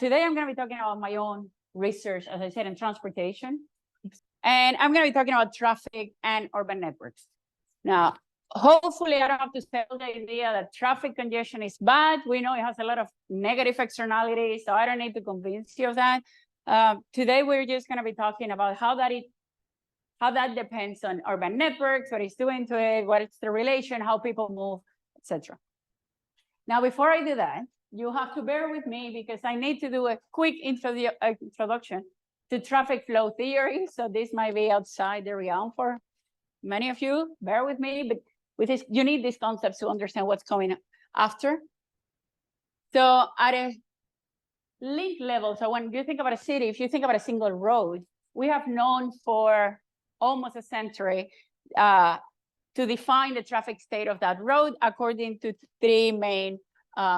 today I'm going to be talking about my own research, as I said, in transportation. And I'm going to be talking about traffic and urban networks. Now, hopefully I don't have to sell the idea that traffic congestion is bad. We know it has a lot of negative externalities, so I don't need to convince you of that. Today, we're just going to be talking about how that depends on urban networks, what it's doing to it, what is the relation, how people move, etc. Now, before I do that, you have to bear with me because I need to do a quick introduction to traffic flow theory. So this might be outside the realm for many of you. Bear with me, but with this, you need these concepts to understand what's coming after. So at a link level, so when you think about a city, if you think about a single road, we have known for almost a century to define the traffic state of that road according to three main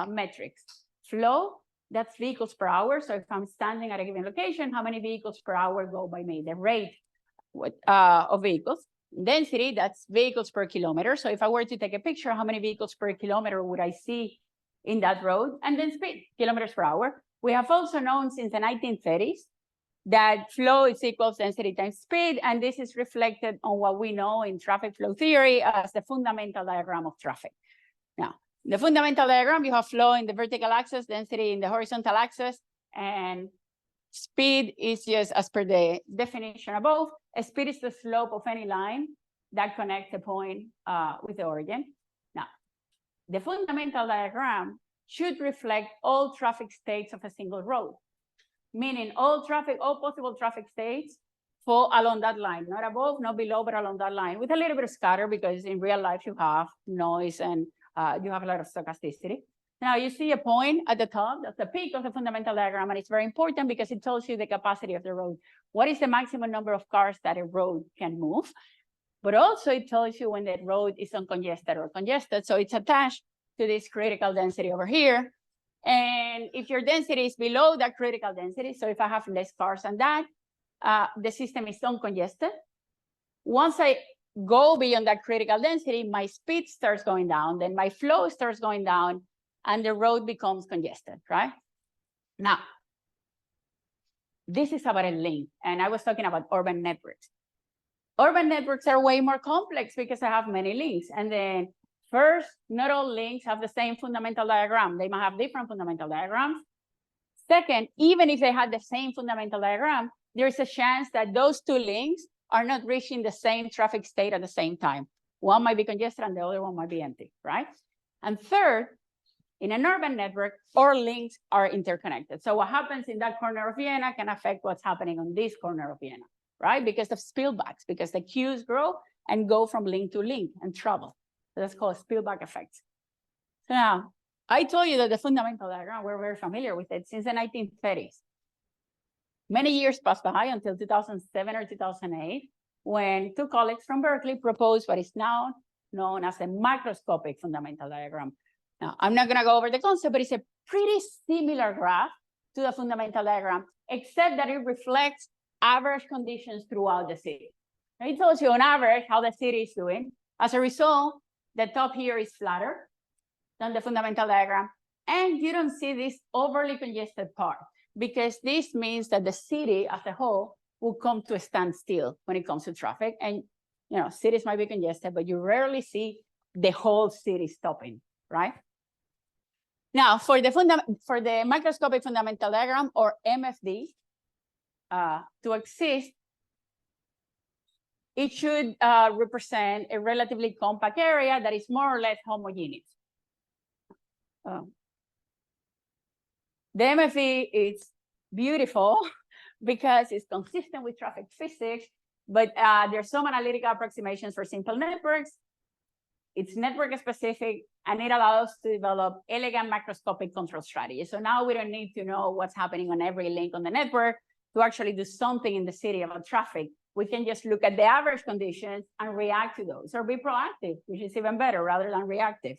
metrics. Flow, that's vehicles per hour. So if I'm standing at a given location, how many vehicles per hour go by me, the rate of vehicles. Density, that's vehicles per kilometer. So if I were to take a picture, how many vehicles per kilometer would I see in that road? And then speed, kilometers per hour. We have also known since the 1930s that flow is equals density times speed, and this is reflected on what we know in traffic flow theory as the fundamental diagram of traffic. Now, the fundamental diagram, you have flow in the vertical axis, density in the horizontal axis, and speed is just as per the definition above. Speed is the slope of any line that connects a point with the origin. Now, the fundamental diagram should reflect all traffic states of a single road, meaning all possible traffic states fall along that line, not above, not below, but along that line, with a little bit of scatter because in real life you have noise and you have a lot of stochasticity. Now you see a point at the top, that's the peak of the fundamental diagram, and it's very important because it tells you the capacity of the road. What is the maximum number of cars that a road can move? But also it tells you when the road is uncongested or congested, so it's attached to this critical density over here. And if your density is below that critical density, so if I have less cars than that, the system is uncongested. Once I go beyond that critical density, my speed starts going down, then my flow starts going down, and the road becomes congested, right? Now, this is about a link, and I was talking about urban networks. Urban networks are way more complex because I have many links. And then first, not all links have the same fundamental diagram. They might have different fundamental diagrams. Second, even if they had the same fundamental diagram, there's a chance that those two links are not reaching the same traffic state at the same time. One might be congested and the other one might be empty, right? And third, in an urban network, all links are interconnected. So what happens in that corner of Vienna can affect what's happening on this corner of Vienna, right? Because of spillbacks, because the queues grow and go from link to link and travel. So that's called spillback effects. So now, I told you that the fundamental diagram, we're very familiar with it since the 1930s. Many years passed by until 2007 or 2008, when two colleagues from Berkeley proposed what is now known as a macroscopic fundamental diagram. Now, I'm not going to go over the concept, but it's a pretty similar graph to the fundamental diagram, except that it reflects average conditions throughout the city. Now, it tells you on average how the city is doing. As a result, the top here is flatter than the fundamental diagram, and you don't see this overly congested part, because this means that the city as a whole will come to a standstill when it comes to traffic. And cities might be congested, but you rarely see the whole city stopping, right? Now, for the microscopic fundamental diagram, or MFD, to exist, it should represent a relatively compact area that is more or less homogeneous. The MFD is beautiful because it's consistent with traffic physics, but there's some analytical approximations for simple networks. It's network specific, and it allows us to develop elegant macroscopic control strategies. So now we don't need to know what's happening on every link on the network to actually do something in the city about traffic. We can just look at the average conditions and react to those, or be proactive, which is even better, rather than reactive.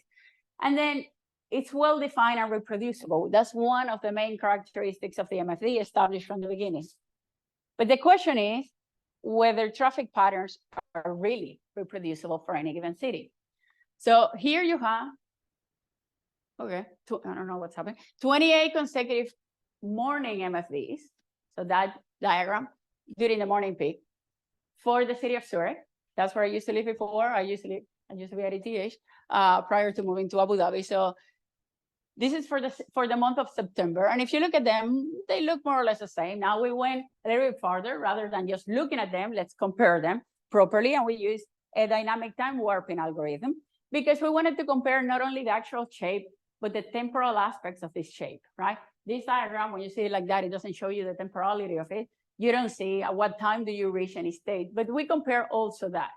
And then it's well-defined and reproducible. That's one of the main characteristics of the MFD established from the beginning. But the question is whether traffic patterns are really reproducible for any given city. So here you have, I don't know what's happening, 28 consecutive morning MFDs, so that diagram during the morning peak for the city of Zurich. That's where I used to live before. I used to be at ETH prior to moving to Abu Dhabi. So this is for the month of September. And if you look at them, they look more or less the same. Now we went a little bit farther. Rather than just looking at them, let's compare them properly. And we use a dynamic time warping algorithm because we wanted to compare not only the actual shape, but the temporal aspects of this shape, right? This diagram, when you see it like that, it doesn't show you the temporality of it. You don't see at what time do you reach any state, but we compare also that.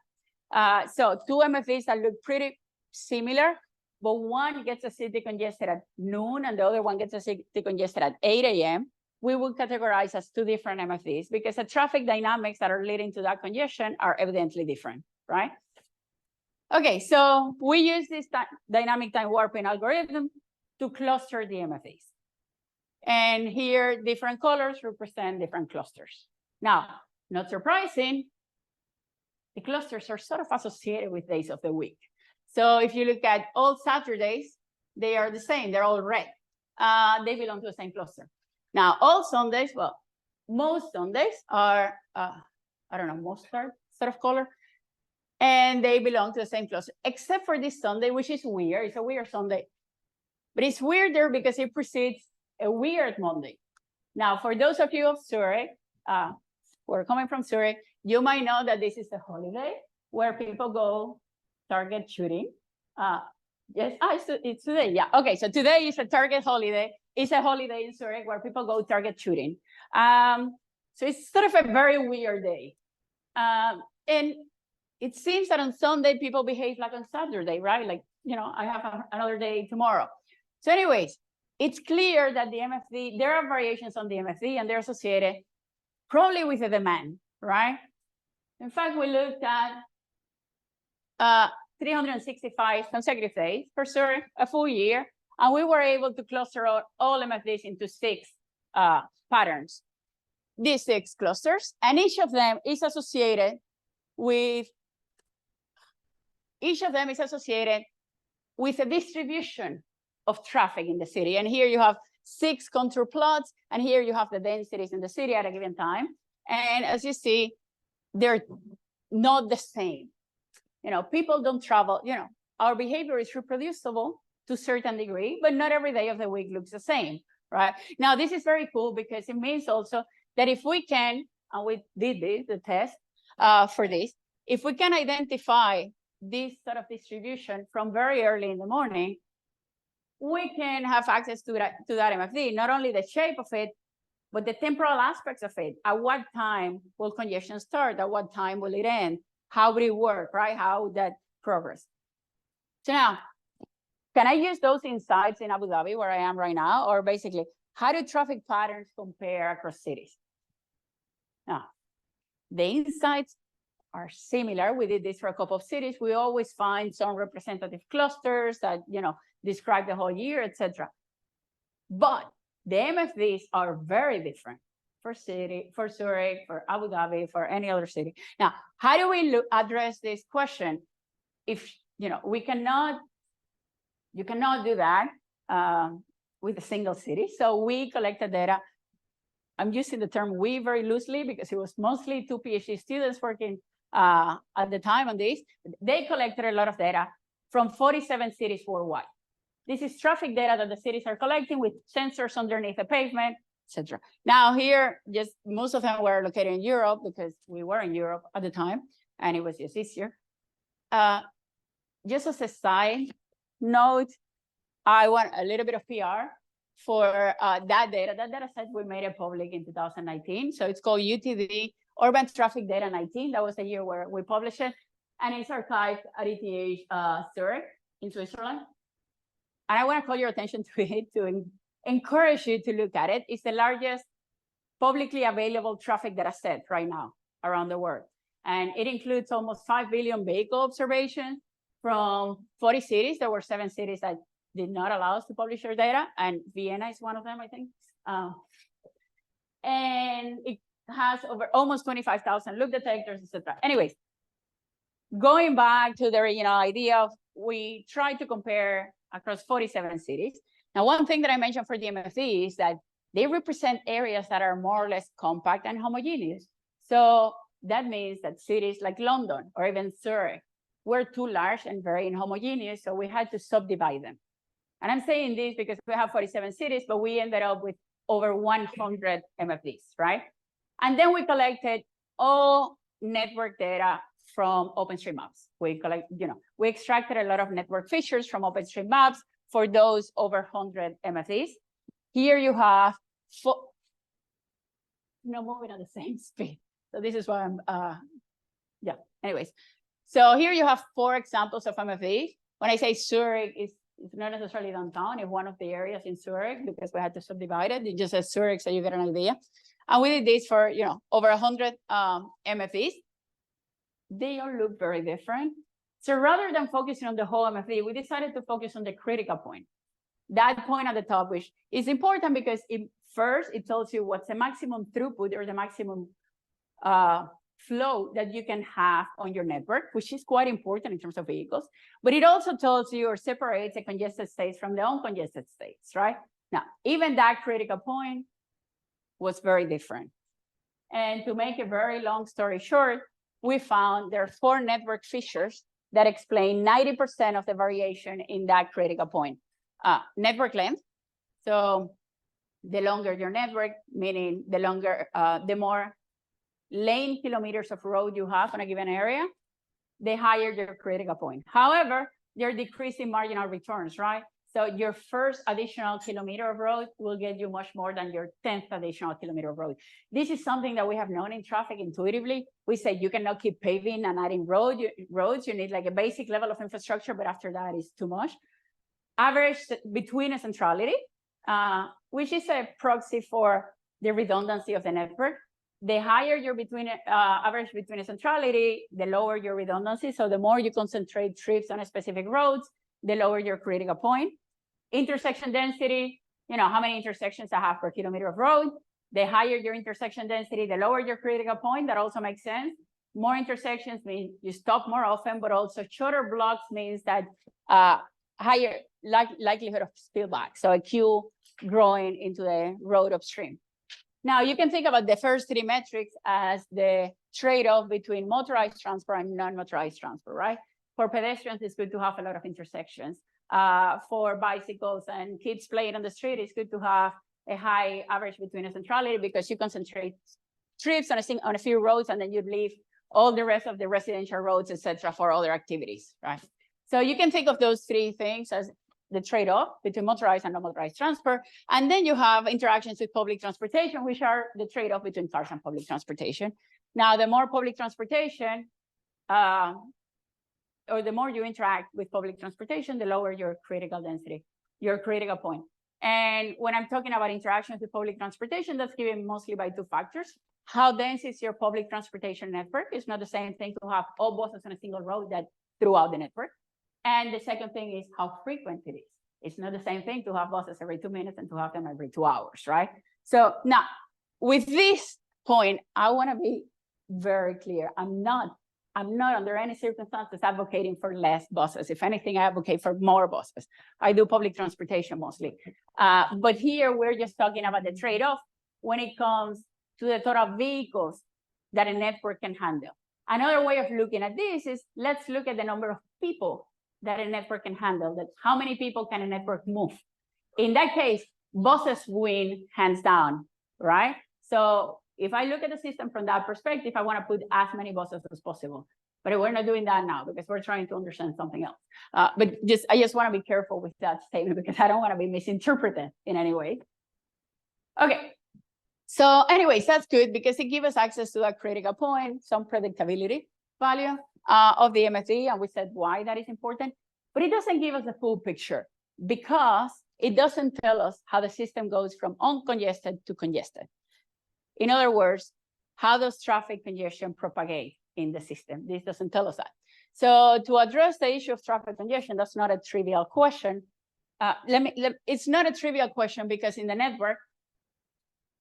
So two MFDs that look pretty similar, but one gets a city congested at noon and the other one gets a city congested at 8 a.m. We will categorize as two different MFDs because the traffic dynamics that are leading to that congestion are evidently different, right? Okay, so we use this dynamic time warping algorithm to cluster the MFDs. And here, different colors represent different clusters. Now, not surprising, the clusters are sort of associated with days of the week. So if you look at all Saturdays, they are the same, they're all red. They belong to the same cluster. Now, all Sundays, well, most Sundays are, I don't know, mustard sort of color. And they belong to the same cluster, except for this Sunday, which is weird. It's a weird Sunday. But it's weirder because it precedes a weird Monday. Now, for those of you of Zurich, who are coming from Zurich, you might know that this is a holiday where people go target shooting. Yes, it's today. Yeah. Okay. So today is a target holiday. It's a holiday in Zurich where people go target shooting. So it's sort of a very weird day. And it seems that on Sunday, people behave like on Saturday, right? Like, you know, I have another day tomorrow. So anyways, it's clear that the MFD, there are variations on the MFD and they're associated probably with the demand, right? In fact, we looked at 365 consecutive days for Zurich, a full year, and we were able to cluster all MFDs into 6 patterns. These 6 clusters, and each of them is associated with a distribution of traffic in the city. And here you have 6 contour plots, and here you have the densities in the city at a given time. And as you see, they're not the same. You know, people don't travel, you know, our behavior is reproducible to a certain degree, but not every day of the week looks the same, right? Now, this is very cool because it means also that if we can, and we did the test for this, if we can identify this sort of distribution from very early in the morning, we can have access to that MFD, not only the shape of it, but the temporal aspects of it. At what time will congestion start? At what time will it end? How would it work, right? How would that progress? So now, can I use those insights in Abu Dhabi, where I am right now, or basically, how do traffic patterns compare across cities? Now, the insights are similar. We did this for a couple of cities. We always find some representative clusters that, you know, describe the whole year, etc. But the MFDs are very different for city, for Zurich, for Abu Dhabi, for any other city. Now, how do we address this question? If, you know, you cannot do that with a single city. So we collected data. I'm using the term we very loosely because it was mostly 2 PhD students working at the time on this. They collected a lot of data from 47 cities worldwide. This is traffic data that the cities are collecting with sensors underneath the pavement, etc. Now here, just most of them were located in Europe because we were in Europe at the time, and it was just easier. Just as a side note, I want a little bit of PR for that data. That data set, we made it public in 2019. So it's called UTD, Urban Traffic Data 19. That was the year where we published it. And it's archived at ETH Zurich in Switzerland. And I want to call your attention to it to encourage you to look at it. It's the largest publicly available traffic data set right now around the world. And it includes almost 5 billion vehicle observations from 40 cities. There were 7 cities that did not allow us to publish their data, and Vienna is one of them, I think. And it has over almost 25,000 loop detectors, etc. Anyways, going back to the original idea of we try to compare across 47 cities. Now, one thing that I mentioned for the MFD is that they represent areas that are more or less compact and homogeneous. So that means that cities like London or even Zurich were too large and very inhomogeneous, so we had to subdivide them. And I'm saying this because we have 47 cities, but we ended up with over 100 MFDs, right? And then we collected all network data from OpenStreetMaps. We we extracted a lot of network features from OpenStreetMaps for those over 100 MFDs. Here you have moving at the same speed. So this is why I'm, anyways. So here you have 4 examples of MFDs. When I say Zurich, it's not necessarily downtown, it's one of the areas in Zurich because we had to subdivide it. It just says Zurich, so you get an idea. And we did this for, over 100 MFDs. They all look very different. So rather than focusing on the whole MFD, we decided to focus on the critical point. That point at the top, which is important because first, it tells you what's the maximum throughput or the maximum flow that you can have on your network, which is quite important in terms of vehicles. But it also tells you or separates the congested states from the uncongested states, right? Now, even that critical point was very different. And to make a very long story short, we found there are 4 network features that explain 90% of the variation in that critical point. Network length. So the longer your network, meaning the more lane kilometers of road you have on a given area, the higher your critical point. However, you're decreasing marginal returns, right? So your first additional kilometer of road will get you much more than your 10th additional kilometer of road. This is something that we have known in traffic intuitively. We say you cannot keep paving and adding roads. You need like a basic level of infrastructure, but after that is too much. Average between a centrality, which is a proxy for the redundancy of the network. The higher your average between a centrality, the lower your redundancy. So the more you concentrate trips on a specific roads, the lower your critical point. Intersection density, how many intersections I have per kilometer of road. The higher your intersection density, the lower your critical point. That also makes sense. More intersections mean you stop more often, but also shorter blocks means that higher likelihood of spillback. So a queue growing into the road upstream. Now, you can think about the first 3 metrics as the trade-off between motorized transport and non-motorized transport, right? For pedestrians, it's good to have a lot of intersections. For bicycles and kids playing on the street, it's good to have a high average between a centrality because you concentrate trips on a few roads and then you leave all the rest of the residential roads, etc., for other activities, right? So you can think of those 3 things as the trade-off between motorized and non-motorized transport. And then you have interactions with public transportation, which are the trade-off between cars and public transportation. Now, the more public transportation, or the more you interact with public transportation, the lower your critical density, your critical point. And when I'm talking about interactions with public transportation, that's given mostly by 2 factors. How dense is your public transportation network? It's not the same thing to have all buses on a single road that throughout the network. And the second thing is how frequent it is. It's not the same thing to have buses every 2 minutes and to have them every 2 hours, right? So now, with this point, I want to be very clear. I'm not under any circumstances advocating for less buses. If anything, I advocate for more buses. I do public transportation mostly. But here, we're just talking about the trade-off when it comes to the total vehicles that a network can handle. Another way of looking at this is, let's look at the number of people that a network can handle. That how many people can a network move? In that case, buses win hands down, right? So if I look at the system from that perspective, I want to put as many buses as possible. But we're not doing that now because we're trying to understand something else. But I just want to be careful with that statement because I don't want to be misinterpreted in any way. Okay. So anyways, that's good because it gives us access to a critical point, some predictability value of the MFD, and we said why that is important, but it doesn't give us the full picture because it doesn't tell us how the system goes from uncongested to congested. In other words, how does traffic congestion propagate in the system? This doesn't tell us that. So to address the issue of traffic congestion, that's not a trivial question. It's not a trivial question because in the network,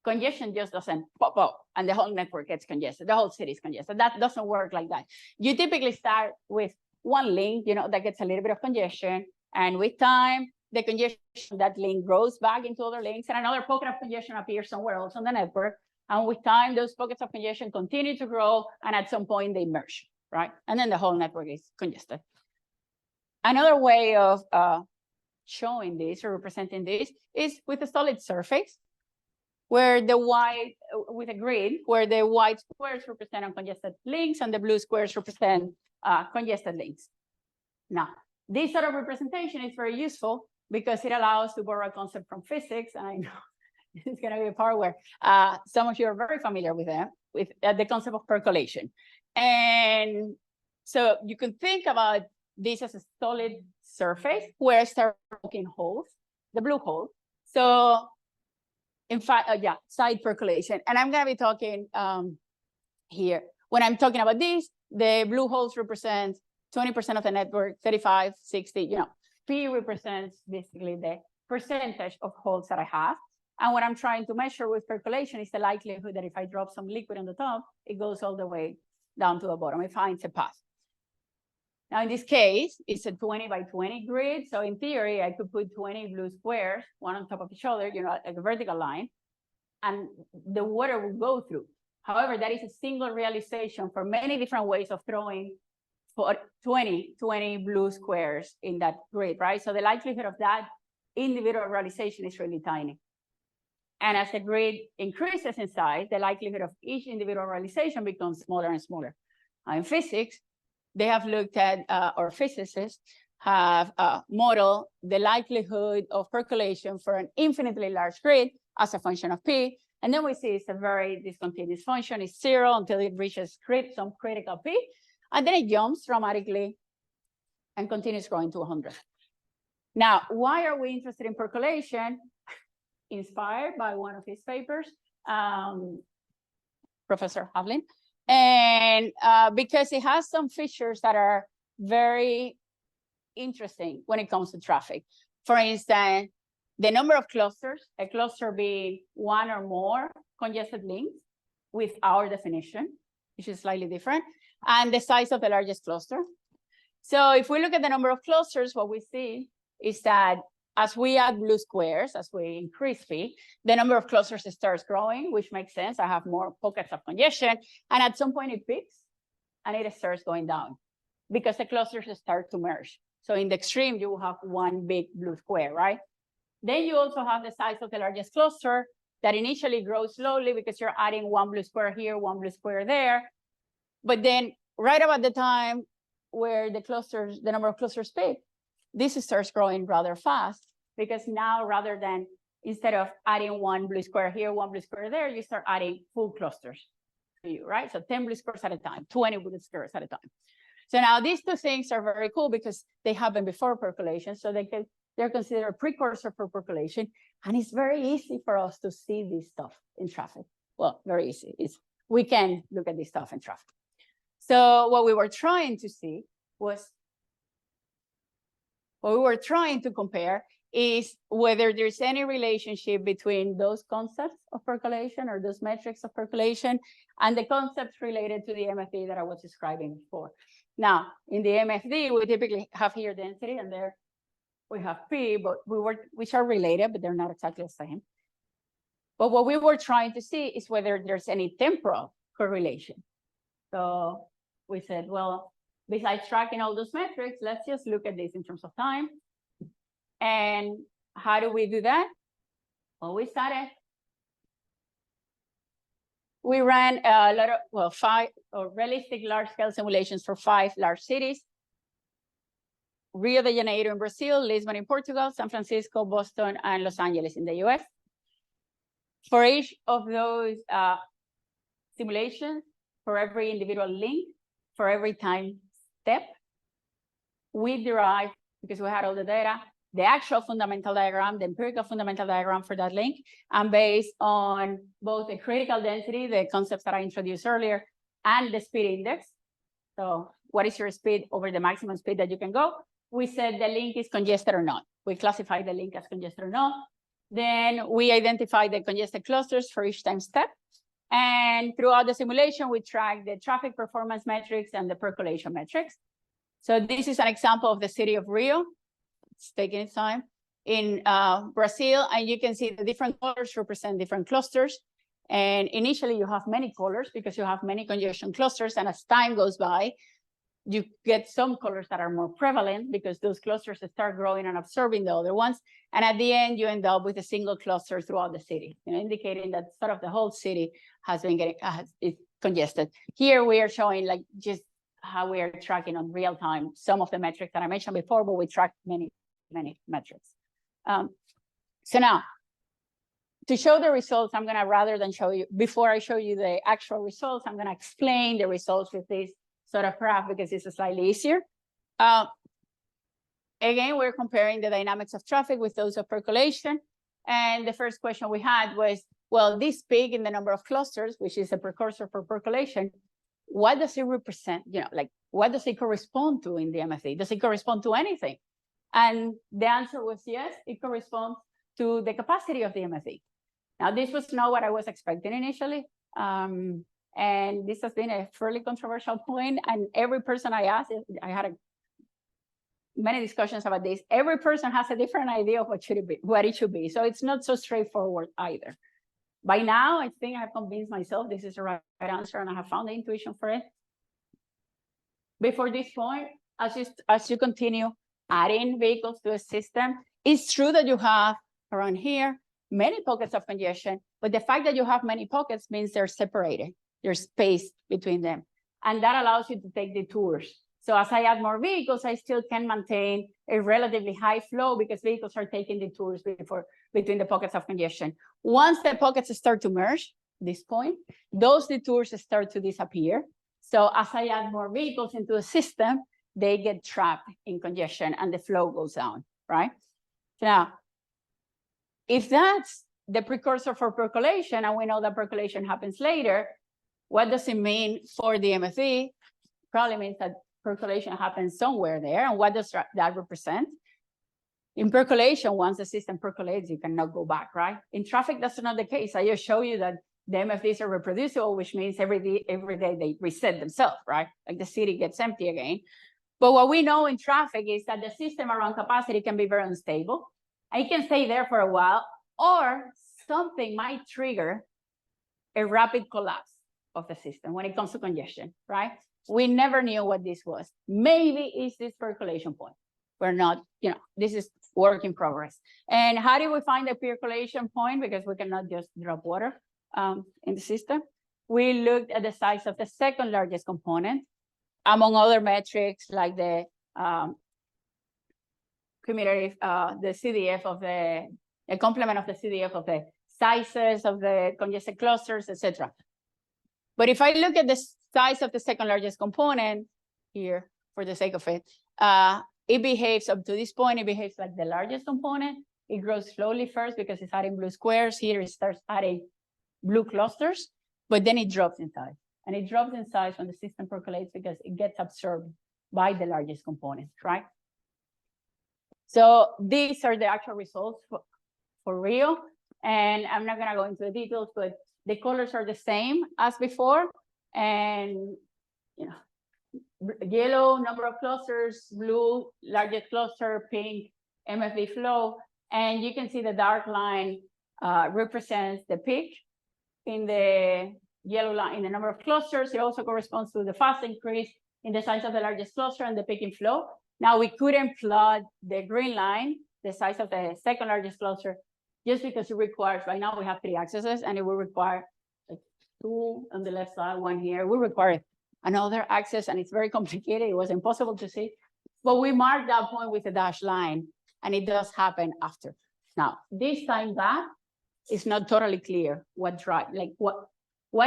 congestion just doesn't pop up and the whole network gets congested, the whole city is congested. That doesn't work like that. You typically start with one link, that gets a little bit of congestion, and with time, the congestion of that link grows back into other links, and another pocket of congestion appears somewhere else on the network. And with time, those pockets of congestion continue to grow, and at some point they merge, right? And then the whole network is congested. Another way of showing this or representing this is with a solid surface, where the white, with a grid, where the white squares represent uncongested links and the blue squares represent congested links. Now, this sort of representation is very useful because it allows to borrow a concept from physics, and I know this is going to be a part where some of you are very familiar with them, with the concept of percolation. And so you can think about this as a solid surface where I start poking holes, the blue hole. So in fact, side percolation. And I'm going to be talking here. When I'm talking about this, the blue holes represent 20% of the network, 35, 60, P represents basically the percentage of holes that I have. And what I'm trying to measure with percolation is the likelihood that if I drop some liquid on the top, it goes all the way down to the bottom. It finds a path. Now, in this case, it's a 20 by 20 grid. So in theory, I could put 20 blue squares, one on top of each other, like a vertical line, and the water will go through. However, that is a single realization for many different ways of throwing 20 blue squares in that grid, right? So the likelihood of that individual realization is really tiny. And as the grid increases in size, the likelihood of each individual realization becomes smaller and smaller. In physics, they have looked at, or physicists have modeled the likelihood of percolation for an infinitely large grid as a function of P. And then we see it's a very discontinuous function. It's 0 until it reaches some critical P. And then it jumps dramatically and continues growing to 100. Now, why are we interested in percolation? Inspired by one of his papers, Professor Havlin. And because it has some features that are very interesting when it comes to traffic. For instance, the number of clusters, a cluster being one or more congested links with our definition, which is slightly different, and the size of the largest cluster. So if we look at the number of clusters, what we see is that as we add blue squares, as we increase P, the number of clusters starts growing, which makes sense. I have more pockets of congestion. And at some point it peaks and it starts going down because the clusters start to merge. So in the extreme, you will have one big blue square, right? Then you also have the size of the largest cluster that initially grows slowly because you're adding one blue square here, one blue square there. But then right about the time where the number of clusters peak, this starts growing rather fast because now rather than instead of adding one blue square here, one blue square there, you start adding full clusters to you, right? So 10 blue squares at a time, 20 blue squares at a time. So now these two things are very cool because they happen before percolation. So they're considered a precursor for percolation. And it's very easy for us to see this stuff in traffic. Well, very easy. We can look at this stuff in traffic. So what we were trying to see was what we were trying to compare is whether there's any relationship between those concepts of percolation or those metrics of percolation and the concepts related to the MFD that I was describing before. Now, in the MFD, we typically have here density, and there we have P, but which are related, but they're not exactly the same. But what we were trying to see is whether there's any temporal correlation. So we said, well, besides tracking all those metrics, let's just look at this in terms of time. And how do we do that? Well, we ran a lot of, 5 realistic large-scale simulations for 5 large cities: Rio de Janeiro in Brazil, Lisbon in Portugal, San Francisco, Boston, and Los Angeles in the US. For each of those simulations, for every individual link, for every time step, we derived, because we had all the data, the actual fundamental diagram, the empirical fundamental diagram for that link, and based on both the critical density, the concepts that I introduced earlier, and the speed index. So what is your speed over the maximum speed that you can go? We said the link is congested or not. We classify the link as congested or not. Then we identify the congested clusters for each time step. And throughout the simulation, we track the traffic performance metrics and the percolation metrics. So this is an example of the city of Rio. It's taking its time. in Brazil, and you can see the different colors represent different clusters. And initially you have many colors because you have many congestion clusters, and as time goes by, you get some colors that are more prevalent because those clusters start growing and absorbing the other ones. And at the end, you end up with a single cluster throughout the city, indicating that sort of the whole city has been getting it's congested. Here we are showing like just how we are tracking on real time some of the metrics that I mentioned before, but we track many metrics. So now, to show the results, I'm gonna, rather than show you, before I show you the actual results, I'm gonna explain the results with this sort of graph because it's slightly easier. Again, we're comparing the dynamics of traffic with those of percolation. And the first question we had was, well, this peak in the number of clusters, which is a precursor for percolation, what does it represent? Like what does it correspond to in the MFD? Does it correspond to anything? And the answer was yes, it corresponds to the capacity of the MFD. Now, this was not what I was expecting initially. And this has been a fairly controversial point. And every person I asked, I had many discussions about this. Every person has a different idea of what it should be. So it's not so straightforward either. By now, I think I've convinced myself this is the right answer, and I have found the intuition for it. Before this point, as you continue adding vehicles to a system, it's true that you have around here many pockets of congestion, but the fact that you have many pockets means they're separated. There's space between them, and that allows you to take detours. So as I add more vehicles, I still can maintain a relatively high flow because vehicles are taking detours between the pockets of congestion. Once the pockets start to merge, this point, those detours start to disappear. So as I add more vehicles into the system, they get trapped in congestion and the flow goes down, right? Now, if that's the precursor for percolation, and we know that percolation happens later, what does it mean for the MFD? Probably means that percolation happens somewhere there. And what does that represent? In percolation, once the system percolates, you cannot go back, right? In traffic, that's not the case. I just show you that the MFDs are reproducible, which means every day they reset themselves, right? Like the city gets empty again. But what we know in traffic is that the system around capacity can be very unstable. And it can stay there for a while, or something might trigger a rapid collapse of the system when it comes to congestion, right? We never knew what this was. Maybe it's this percolation point. We're not, this is work in progress. And how do we find the percolation point? Because we cannot just drop water in the system. We looked at the size of the second largest component, among other metrics like the cumulative, the CDF of the complement of the CDF of the sizes of the congested clusters, etc. But if I look at the size of the second largest component here, for the sake of it, it behaves up to this point, it behaves like the largest component. It grows slowly first because it's adding blue squares. Here it starts adding blue clusters, but then it drops in size. And it drops in size when the system percolates because it gets absorbed by the largest component, right? So these are the actual results for Rio. And I'm not gonna go into the details, but the colors are the same as before. And yellow, number of clusters, blue, largest cluster, pink, MFD flow. And you can see the dark line represents the peak in the yellow line in the number of clusters. It also corresponds to the fast increase in the size of the largest cluster and the peak in flow. Now we couldn't plot the green line, the size of the second largest cluster, just because it requires, right now we have 3 axes and it will require like 2 on the left side, 1 here. We require another axis and it's very complicated. It was impossible to see, but we marked that point with a dashed line and it does happen after. Now, this time gap is not totally clear what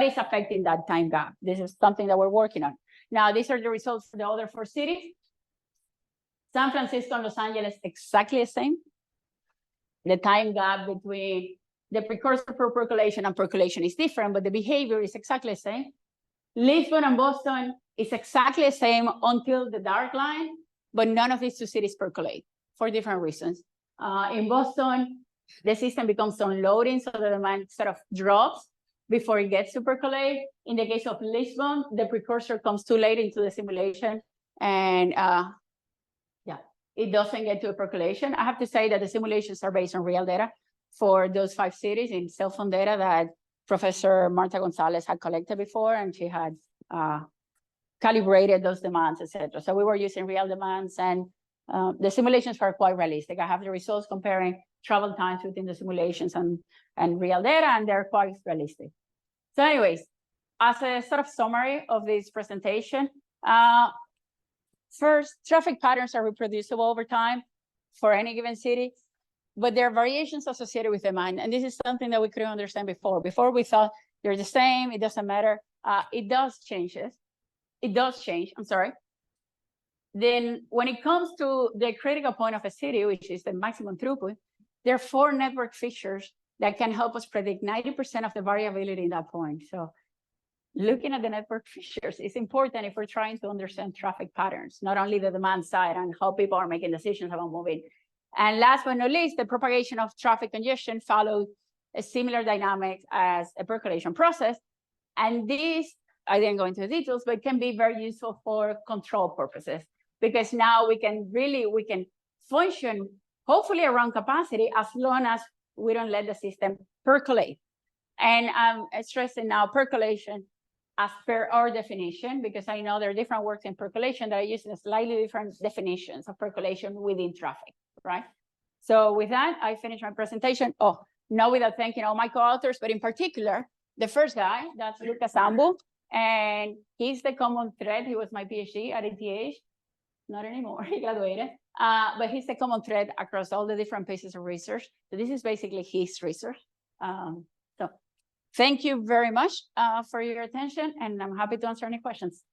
is affecting that time gap. This is something that we're working on. Now, these are the results for the other 4 cities. San Francisco and Los Angeles, exactly the same. The time gap between the precursor for percolation and percolation is different, but the behavior is exactly the same. Lisbon and Boston is exactly the same until the dark line, but none of these 2 cities percolate for different reasons. In Boston, the system becomes unloading, so the demand sort of drops before it gets to percolate. In the case of Lisbon, the precursor comes too late into the simulation, and it doesn't get to a percolation. I have to say that the simulations are based on real data for those 5 cities in cell phone data that Professor Marta Gonzalez had collected before, and she had calibrated those demands, etc. So we were using real demands, and the simulations were quite realistic. I have the results comparing travel times within the simulations and real data, and they're quite realistic. So anyways, as a sort of summary of this presentation, first, traffic patterns are reproducible over time for any given city, but there are variations associated with demand. And this is something that we couldn't understand before. Before we thought they're the same, it doesn't matter. It does change, I'm sorry. Then when it comes to the critical point of a city, which is the maximum throughput, there are 4 network features that can help us predict 90% of the variability in that point. So looking at the network features is important if we're trying to understand traffic patterns, not only the demand side and how people are making decisions about moving. And last but not least, the propagation of traffic congestion follows a similar dynamic as a percolation process. And this, I didn't go into the details, but can be very useful for control purposes, because now we can function hopefully around capacity as long as we don't let the system percolate. And I'm stressing now percolation as per our definition, because I know there are different words in percolation that are using slightly different definitions of percolation within traffic, right? So with that, I finish my presentation. Oh, not without thanking all my co-authors, but in particular, the first guy, that's Lucas Ambu, and he's the common thread. He was my PhD at ETH, not anymore, he graduated, but he's the common thread across all the different pieces of research. So this is basically his research. So thank you very much for your attention, and I'm happy to answer any questions.